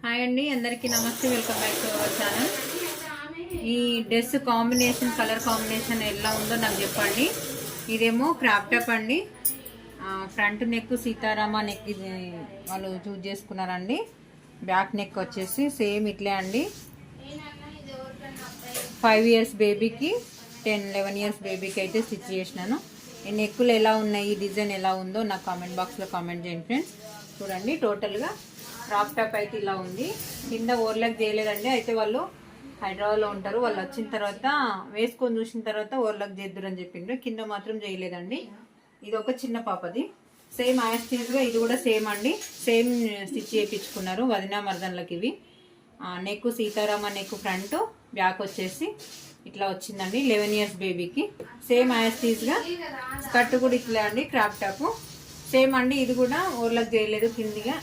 Hi అండి, అందరికీ నమస్తే. Welcome back to our channel. ఈ డ్రెస్ కాంబినేషన్, కలర్ కాంబినేషన్ ఎలా ఉందో నాకు చెప్పండి. ఇదేమో క్రాప్ టాప్ అండి. ఫ్రంట్ నెక్ సీతారామ నెక్ వాళ్ళు చూజ్ చేసుకున్నారండి. బ్యాక్ నెక్ వచ్చేసి సేమ్ ఇట్లే అండి. 5 ఇయర్స్ బేబీకి, 10-11 ఇయర్స్ బేబీకి అయితే స్టిచ్ చేసినాను. ఈ నెక్కులు ఎలా ఉన్నాయి, ఈ డిజైన్ ఎలా ఉందో నాకు కామెంట్ బాక్స్లో కామెంట్ చేయండి ఫ్రెండ్స్. చూడండి, టోటల్గా క్రాప్ టాప్ అయితే ఇలా ఉంది. కింద ఓవర్లాక్ చేయలేదండి. అయితే వాళ్ళు హైదరాబాద్లో ఉంటారు. వాళ్ళు వచ్చిన తర్వాత వేసుకొని చూసిన తర్వాత ఓవర్లాక్ చేద్దురు అని చెప్పిండ్రు. కింద మాత్రం చేయలేదండి. ఇది ఒక చిన్న పాపది. సేమ్ యాస్టీజ్గా ఇది కూడా సేమ్ అండి. సేమ్ స్టిచ్ చేయించుకున్నారు వదినా మర్దన్లకి. ఇవి neck Sitarama neck, front back వచ్చేసి ఇట్లా వచ్చిందండి. 11 ఇయర్స్ బేబీకి సేమ్ యాస్టీజ్గా. స్కర్ట్ కూడా ఇట్లా అండి, క్రాప్ టాప్ సేమ్ అండి. ఇది కూడా ఓవర్లాక్ చేయలేదు కిందికి.